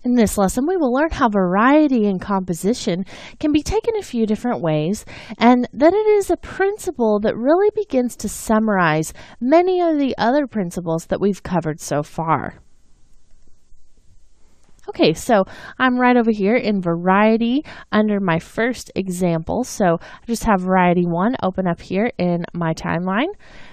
In this lesson, we will learn how variety and composition can be taken a few different ways, and that it is a principle that really begins to summarize many of the other principles that we've covered so far. Okay, so I'm right over here in variety under my first example. So I just have variety 1 open up here in my timeline.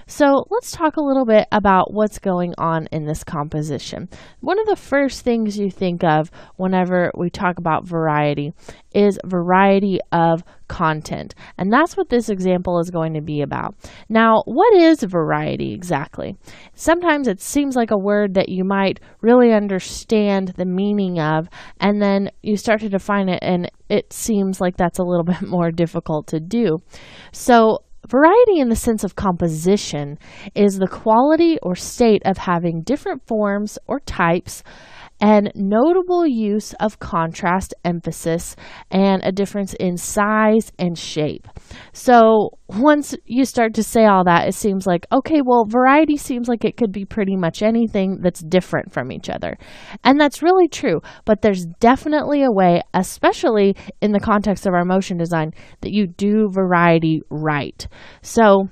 So let's talk a little bit about what's going on in this composition. One of the first things you think of whenever we talk about variety is variety of content. And that's what this example is going to be about. Now, what is variety exactly? Sometimes it seems like a word that you might really understand the meaning of, and then you start to define it and it seems like that's a little bit more difficult to do. So variety in the sense of composition is the quality or state of having different forms or types and notable use of contrast, emphasis, and a difference in size and shape. So once you start to say all that, it seems like, okay, well, variety seems like it could be pretty much anything that's different from each other. And that's really true, but there's definitely a way, especially in the context of our motion design, that you do variety right. So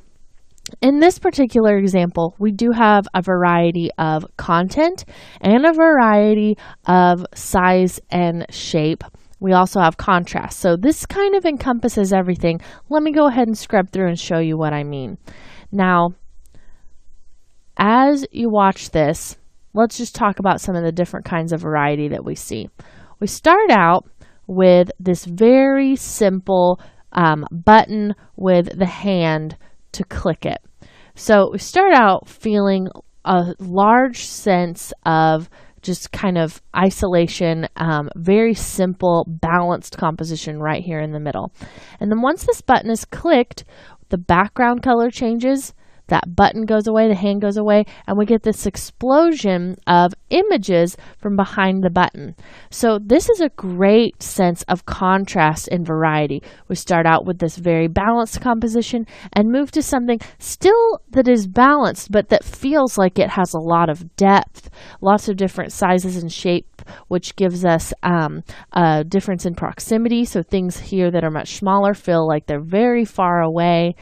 in this particular example, we do have a variety of content and a variety of size and shape. We also have contrast. So this kind of encompasses everything. Let me go ahead and scrub through and show you what I mean. Now, as you watch this, let's just talk about some of the different kinds of variety that we see. We start out with this very simple button with the hand to click it. So we start out feeling a large sense of just kind of isolation, very simple, balanced composition right here in the middle. And then once this button is clicked, the background color changes, that button goes away, the hand goes away, and we get this explosion of images from behind the button. So this is a great sense of contrast and variety. We start out with this very balanced composition and move to something still that is balanced, but that feels like it has a lot of depth, lots of different sizes and shape, which gives us a difference in proximity. So things here that are much smaller feel like they're very far away,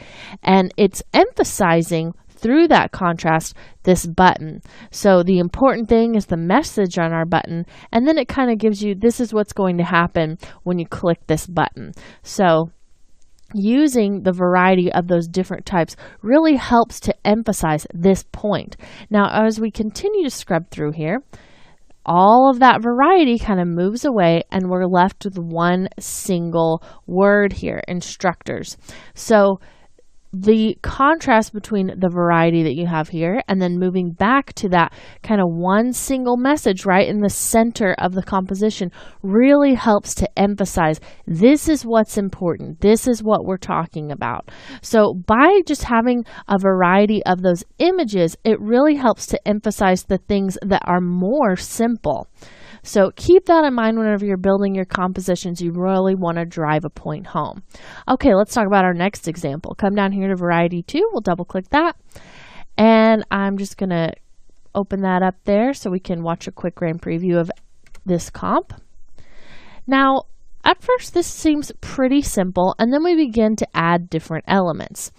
and it's emphasizing through that contrast this button. So the important thing is the message on our button, and then it kind of gives you, this is what's going to happen when you click this button. So using the variety of those different types really helps to emphasize this point. Now, as we continue to scrub through here, all of that variety kind of moves away and we're left with one single word here, instructors. So the contrast between the variety that you have here and then moving back to that kind of one single message right in the center of the composition really helps to emphasize this is what's important. This is what we're talking about. So by just having a variety of those images, it really helps to emphasize the things that are more simple. So keep that in mind whenever you're building your compositions. You really want to drive a point home. Okay, let's talk about our next example. Come down here to variety 2. We'll double click that. And I'm just going to open that up there so we can watch a quick grand preview of this comp. Now, at first this seems pretty simple, and then we begin to add different elements.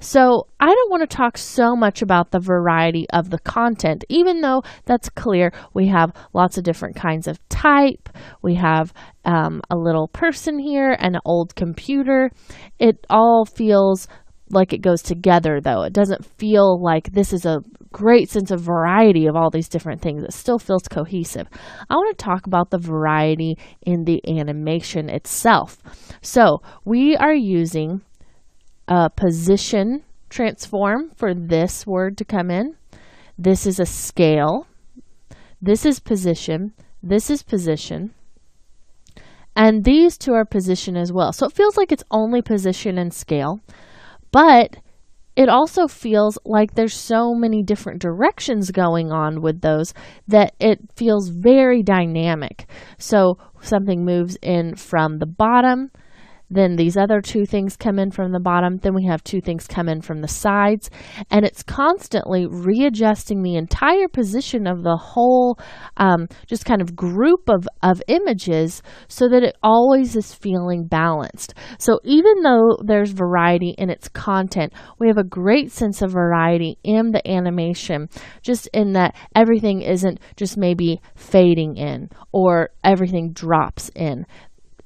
So I don't want to talk so much about the variety of the content, even though that's clear. We have lots of different kinds of type. We have a little person here and an old computer. It all feels like it goes together, though. It doesn't feel like this is a great sense of variety of all these different things. It still feels cohesive. I want to talk about the variety in the animation itself. So we are using a position transform for this word to come in. This is a scale. This is position. This is position. And these two are position as well. So it feels like it's only position and scale. But it also feels like there's so many different directions going on with those that it feels very dynamic. So something moves in from the bottom, then these other two things come in from the bottom, then we have two things come in from the sides, and it's constantly readjusting the entire position of the whole just kind of group of images so that it always is feeling balanced. So even though there's variety in its content, we have a great sense of variety in the animation, just in that everything isn't just maybe fading in or everything drops in.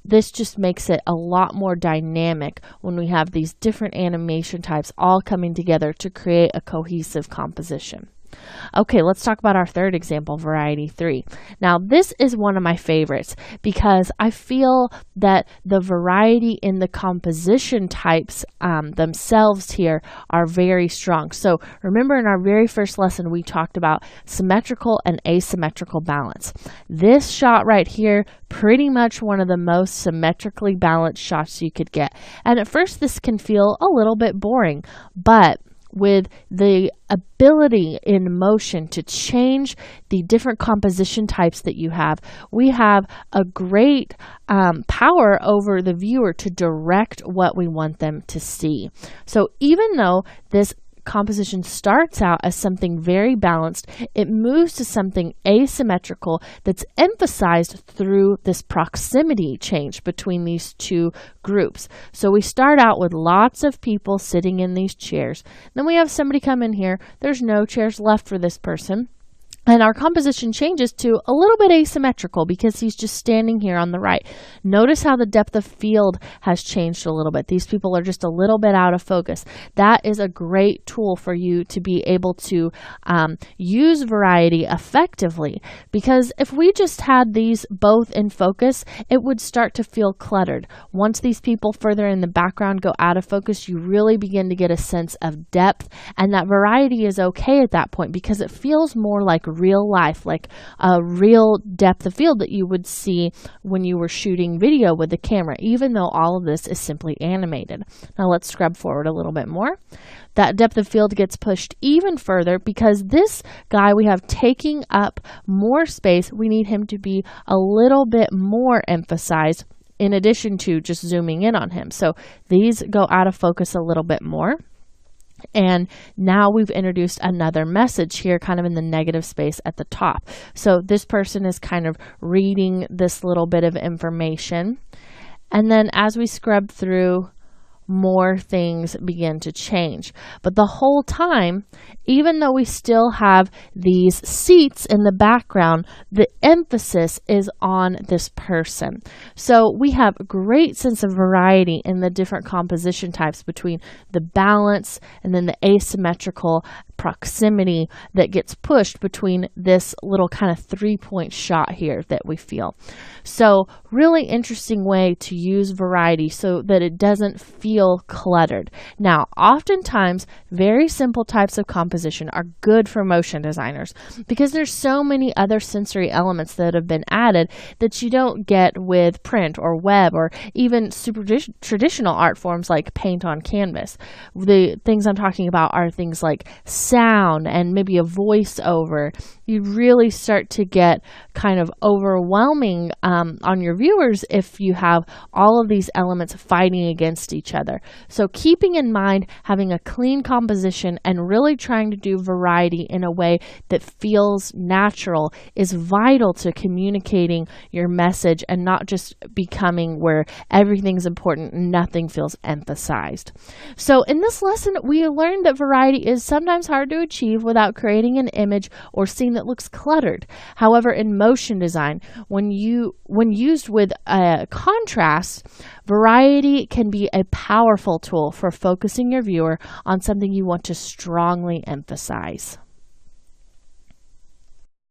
This just makes it a lot more dynamic when we have these different animation types all coming together to create a cohesive composition. Okay, let's talk about our third example, variety 3. Now, this is one of my favorites because I feel that the variety in the composition types themselves here are very strong. So remember, in our very first lesson, we talked about symmetrical and asymmetrical balance. This shot right here, pretty much one of the most symmetrically balanced shots you could get. And at first, this can feel a little bit boring, but with the ability in motion to change the different composition types that you have, we have a great power over the viewer to direct what we want them to see. So even though this composition starts out as something very balanced, it moves to something asymmetrical that's emphasized through this proximity change between these two groups. So we start out with lots of people sitting in these chairs. Then we have somebody come in here. There's no chairs left for this person. And our composition changes to a little bit asymmetrical because he's just standing here on the right. Notice how the depth of field has changed a little bit. These people are just a little bit out of focus. That is a great tool for you to be able to use variety effectively, because if we just had these both in focus, it would start to feel cluttered. Once these people further in the background go out of focus, you really begin to get a sense of depth, and that variety is okay at that point because it feels more like real life, like a real depth of field that you would see when you were shooting video with the camera, even though all of this is simply animated. Now let's scrub forward a little bit more. That depth of field gets pushed even further because this guy we have taking up more space. We need him to be a little bit more emphasized in addition to just zooming in on him. So these go out of focus a little bit more. And now we've introduced another message here kind of in the negative space at the top. So this person is kind of reading this little bit of information. And then as we scrub through, more things begin to change. But the whole time, even though we still have these seats in the background, the emphasis is on this person. So we have a great sense of variety in the different composition types between the balance and then the asymmetrical proximity that gets pushed between this little kind of 3-point shot here that we feel. So really interesting way to use variety so that it doesn't feel cluttered. Now, oftentimes very simple types of composition are good for motion designers because there's so many other sensory elements that have been added that you don't get with print or web or even super traditional art forms like paint on canvas. The things I'm talking about are things like sound and maybe a voiceover. You really start to get kind of overwhelming on your viewers if you have all of these elements fighting against each other. So keeping in mind having a clean composition and really trying to do variety in a way that feels natural is vital to communicating your message and not just becoming where everything's important and nothing feels emphasized. So in this lesson, we learned that variety is sometimes hard to achieve without creating an image or scene that looks cluttered. However, in motion design, when used with a contrast, variety can be a powerful tool for focusing your viewer on something you want to strongly emphasize.